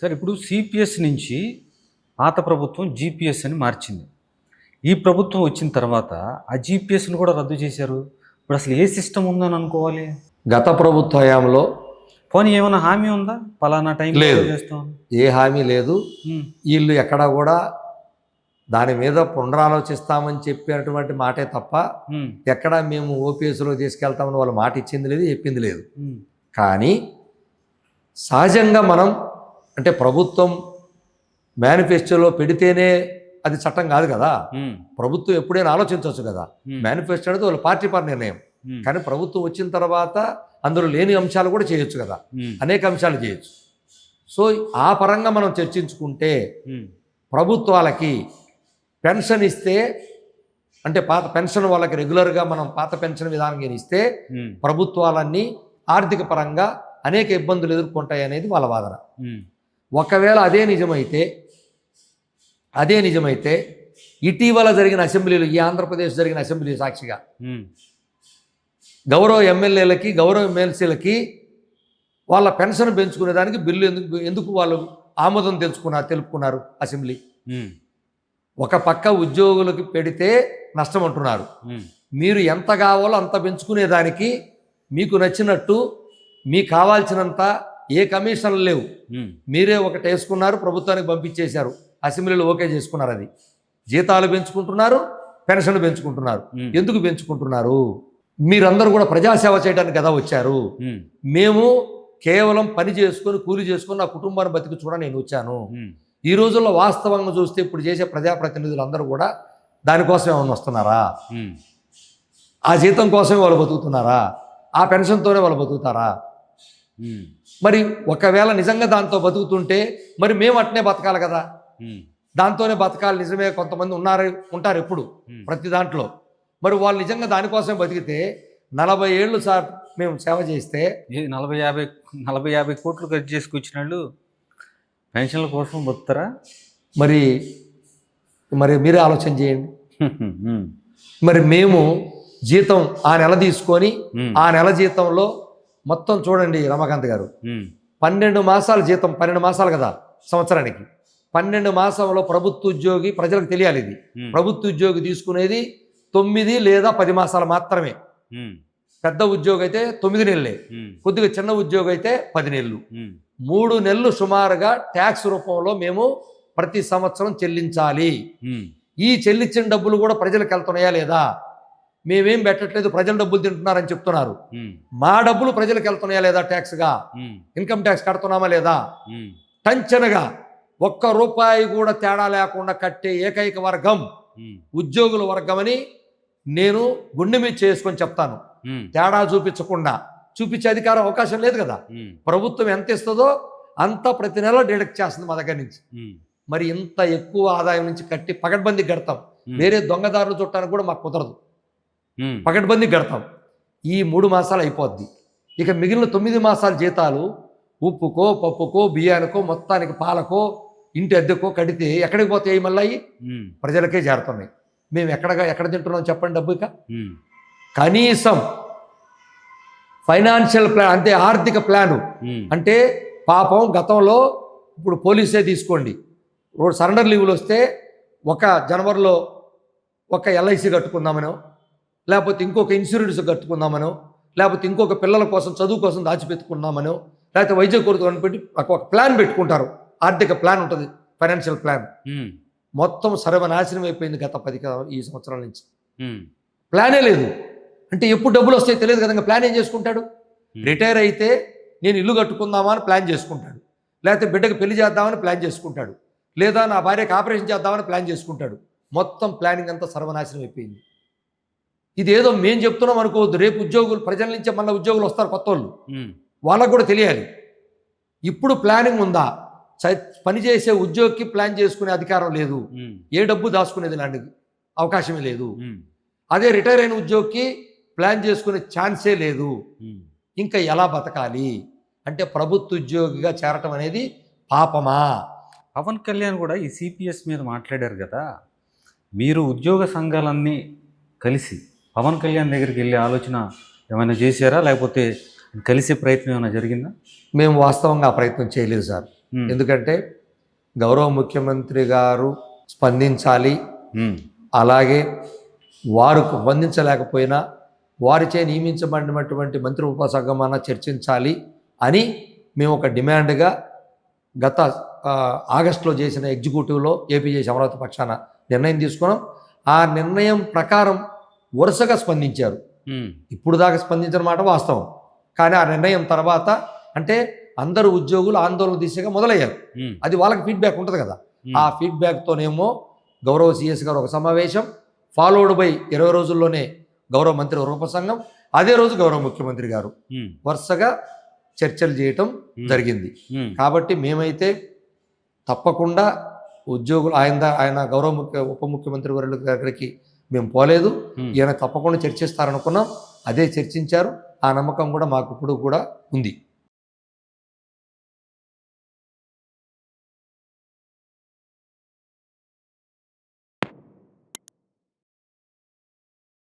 Sir ఇప్పుడు CPS నుంచి పాత ప్రభుత్వం జీపీఎస్ అని మార్చింది. ఈ ప్రభుత్వం వచ్చిన తర్వాత ఆ జీపీఎస్ని కూడా రద్దు చేశారు. ఇప్పుడు అసలు ఏ సిస్టమ్ ఉందని అనుకోవాలి? గత ప్రభుత్వ హయాంలో పోనీ ఏమైనా హామీ ఉందా? పలానా టైం లేదు. చేస్తాం. ఏ హామీ లేదు. వీళ్ళు ఎక్కడా కూడా దాని మీద పునరాలోచిస్తామని చెప్పినటువంటి మాటే తప్ప ఎక్కడ మేము ఓపీఎస్లో తీసుకెళ్తామని వాళ్ళు మాట ఇచ్చింది లేదు, చెప్పింది లేదు. కానీ సహజంగా మనం అంటే ప్రభుత్వం మేనిఫెస్టోలో పెడితేనే అది చట్టం కాదు కదా. ప్రభుత్వం ఎప్పుడైనా ఆలోచించవచ్చు కదా. మేనిఫెస్టో అనేది వాళ్ళ పార్టీ నిర్ణయం. కానీ ప్రభుత్వం వచ్చిన తర్వాత అందులో లేని అంశాలు కూడా చేయొచ్చు కదా, అనేక అంశాలు చేయొచ్చు. సో ఆ పరంగా మనం చర్చించుకుంటే ప్రభుత్వాలకి పెన్షన్ ఇస్తే అంటే పాత పెన్షన్ వాళ్ళకి రెగ్యులర్గా మనం పాత పెన్షన్ విధానం ఇస్తే ప్రభుత్వాలన్నీ ఆర్థిక పరంగా అనేక ఇబ్బందులు ఎదుర్కొంటాయి అనేది వాళ్ళ వాదన. ఒకవేళ అదే నిజమైతే ఇటీవల జరిగిన అసెంబ్లీలు, ఈ ఆంధ్రప్రదేశ్ జరిగిన అసెంబ్లీ సాక్షిగా గౌరవ ఎమ్మెల్యేలకి గౌరవ ఎమ్మెల్సీలకి వాళ్ళ పెన్షన్ పెంచుకునే దానికి బిల్లు ఎందుకు వాళ్ళు ఆమోదం తెలుపుకున్నారు అసెంబ్లీ. ఒక పక్క ఉద్యోగులకు పెడితే నష్టం అంటున్నారు. మీరు ఎంత కావాలో అంత పెంచుకునేదానికి మీకు నచ్చినట్టు మీకు కావాల్సినంత ఏ కమిషన్లు లేవు, మీరే ఒకటి వేసుకున్నారు, ప్రభుత్వానికి పంపించేశారు, అసెంబ్లీలో ఓకే చేసుకున్నారు. అది జీతాలు పెంచుకుంటున్నారు, పెన్షన్లు పెంచుకుంటున్నారు. ఎందుకు పెంచుకుంటున్నారు? మీరందరూ కూడా ప్రజాసేవ చేయడానికి కదా వచ్చారు. మేము కేవలం పని చేసుకొని కూలి చేసుకొని నా కుటుంబాన్ని బతికి చూడ నేను వచ్చాను. ఈ రోజుల్లో వాస్తవంగా చూస్తే ఇప్పుడు చేసే ప్రజాప్రతినిధులు అందరూ కూడా దానికోసం ఏమన్నా వస్తున్నారా? ఆ జీతం కోసమే వాళ్ళు బతుకుతున్నారా? ఆ పెన్షన్తోనే వాళ్ళు బతుకుతారా? మరి ఒకవేళ నిజంగా దాంతో బతుకుతుంటే మరి మేము అట్నే బతకాలి కదా, దాంతోనే బతకాలి. నిజమే, కొంతమంది ఉంటారు ఎప్పుడు ప్రతి దాంట్లో. మరి వాళ్ళు నిజంగా దానికోసమే బతికితే 40 ఏళ్ళు సార్ మేము సేవ చేస్తే 40-50 కోట్లు ఖర్చు చేసుకొచ్చిన వాళ్ళు పెన్షన్ల కోసం బతుకుతారా? మరి మీరే ఆలోచన చేయండి. మరి మేము జీతం ఆ నెల తీసుకొని ఆ నెల జీతంలో మొత్తం చూడండి రమాకాంత్ గారు, 12 మాసాల జీతం, 12 మాసాలు కదా సంవత్సరానికి. 12 మాసంలో ప్రభుత్వ ఉద్యోగి, ప్రజలకు తెలియాలి ఇది, ప్రభుత్వ ఉద్యోగి తీసుకునేది 9 లేదా 10 మాసాలు మాత్రమే. పెద్ద ఉద్యోగి అయితే 9 నెలలే, కొద్దిగా చిన్న ఉద్యోగి అయితే 10 నెలలు. 3 నెలలు సుమారుగా ట్యాక్స్ రూపంలో మేము ప్రతి సంవత్సరం చెల్లించాలి. ఈ చెల్లించిన డబ్బులు కూడా ప్రజలకు వెళ్తున్నాయా లేదా? మేమేం పెట్టట్లేదు, ప్రజల డబ్బులు తింటున్నారని చెప్తున్నారు. మా డబ్బులు ప్రజలకు వెళ్తున్నాయా లేదా? ట్యాక్స్గా ఇన్కమ్ ట్యాక్స్ కడుతున్నామా లేదా? టంచనగా ₹1 కూడా తేడా లేకుండా కట్టే ఏకైక వర్గం ఉద్యోగుల వర్గం అని నేను గుండె మీద చేసుకొని చెప్తాను. తేడా చూపించే అధికారం అవకాశం లేదు కదా. ప్రభుత్వం ఎంత ఇస్తుందో అంత ప్రతి నెల డిడక్ట్ చేస్తుంది మా దగ్గర నుంచి. మరి ఇంత ఎక్కువ ఆదాయం నుంచి కట్టి పకడ్బందీ కడతాం. వేరే దొంగదారులు చుట్టానికి కూడా మాకు కుదరదు, పకడ్బందీ కడతాం. ఈ 3 మాసాలు అయిపోద్ది. ఇక మిగిలిన 9 మాసాల జీతాలు ఉప్పుకో, పప్పుకో, బియ్యానికో, మొత్తానికి పాలకో, ఇంటి అద్దెకో కడితే ఎక్కడికి పోతాయి? మళ్ళీ ప్రజలకే చేరుతున్నాయి. మేము ఎక్కడ తింటున్నాం చెప్పండి డబ్బు? ఇక కనీసం ఫైనాన్షియల్ ప్లాన్ అంటే ఆర్థిక ప్లాను అంటే పాపం గతంలో ఇప్పుడు పోలీసే తీసుకోండి, సరెండర్ లీవులు వస్తే ఒక జనవరిలో ఒక ఎల్ఐసి కట్టుకుందామనో, లేకపోతే ఇంకొక ఇన్సూరెన్స్ కట్టుకుందామనో, లేకపోతే ఇంకొక పిల్లల కోసం చదువు కోసం దాచిపెట్టుకుందామనో, లేకపోతే వైద్య కొరత పెట్టి ఒక ప్లాన్ పెట్టుకుంటారు. ఆర్థిక ప్లాన్ ఉంటుంది, ఫైనాన్షియల్ ప్లాన్. మొత్తం సర్వనాశనం అయిపోయింది గత 10 సంవత్సరాల నుంచి. ప్లానే లేదు. అంటే ఎప్పుడు డబ్బులు వస్తాయో తెలియదు కదా. ప్లాన్ ఏం చేసుకుంటాడు? రిటైర్ అయితే నేను ఇల్లు కట్టుకుందామా అని ప్లాన్ చేసుకుంటాడు, లేకపోతే బిడ్డకు పెళ్లి చేద్దామని ప్లాన్ చేసుకుంటాడు, లేదా నా భార్యకు ఆపరేషన్ చేద్దామని ప్లాన్ చేసుకుంటాడు. మొత్తం ప్లానింగ్ అంతా సర్వనాశనం అయిపోయింది. ఇదేదో మేము చెప్తున్నాం అనుకోవద్దు. రేపు ఉద్యోగులు, ప్రజల నుంచే మళ్ళీ ఉద్యోగులు వస్తారు కొత్త వాళ్ళు, వాళ్ళకు కూడా తెలియాలి. ఇప్పుడు ప్లానింగ్ ఉందా? పనిచేసే ఉద్యోగికి ప్లాన్ చేసుకునే అధికారం లేదు, ఏ డబ్బు దాచుకునేది లాంటిది అవకాశమే లేదు. అదే రిటైర్ అయిన ఉద్యోగికి ప్లాన్ చేసుకునే ఛాన్సే లేదు. ఇంకా ఎలా బతకాలి? అంటే ప్రభుత్వ ఉద్యోగిగా చేరటం అనేది పాపమా? పవన్ కళ్యాణ్ కూడా ఈ సిపిఎస్ మీద మాట్లాడారు కదా. మీరు ఉద్యోగ సంఘాలన్నీ కలిసి పవన్ కళ్యాణ్ దగ్గరికి వెళ్ళే ఆలోచన ఏమైనా చేశారా? లేకపోతే కలిసే ప్రయత్నం ఏమైనా జరిగిందా? మేము వాస్తవంగా ఆ ప్రయత్నం చేయలేదు సార్. ఎందుకంటే గౌరవ ముఖ్యమంత్రి గారు స్పందించాలి, అలాగే వారు స్పందించలేకపోయినా వారిచే నియమించబడినటువంటి మంత్రి ఉపసంఘం చర్చించాలి అని మేము ఒక డిమాండ్గా గత ఆగస్టులో చేసిన ఎగ్జిక్యూటివ్లో ఏపీ చేసి అమరావతి పక్షాన నిర్ణయం తీసుకున్నాం. ఆ నిర్ణయం ప్రకారం వరుసగా స్పందించారు. ఇప్పుడు దాకా స్పందించిన మాట వాస్తవం, కానీ ఆ నిర్ణయం తర్వాత అంటే అందరు ఉద్యోగులు ఆందోళన దిశగా మొదలయ్యారు. అది వాళ్ళకి ఫీడ్బ్యాక్ ఉంటుంది కదా, ఆ ఫీడ్బ్యాక్తోనేమో గౌరవ సిఎస్ గారు ఒక సమావేశం, ఫాలోడ్ బై 20 రోజుల్లోనే గౌరవ మంత్రి ఉపసంఘం, అదే రోజు గౌరవ ముఖ్యమంత్రి గారు వరుసగా చర్చలు చేయటం జరిగింది. కాబట్టి మేమైతే తప్పకుండా ఉద్యోగులు ఆయన గౌరవ ఉప ముఖ్యమంత్రి వర్యుల దగ్గరికి మేము పోలేదు, ఈయన తప్పకుండా చర్చిస్తారనుకున్నాం. అదే చర్చించారు. ఆ నమ్మకం కూడా మాకు ఇప్పుడు కూడా ఉంది.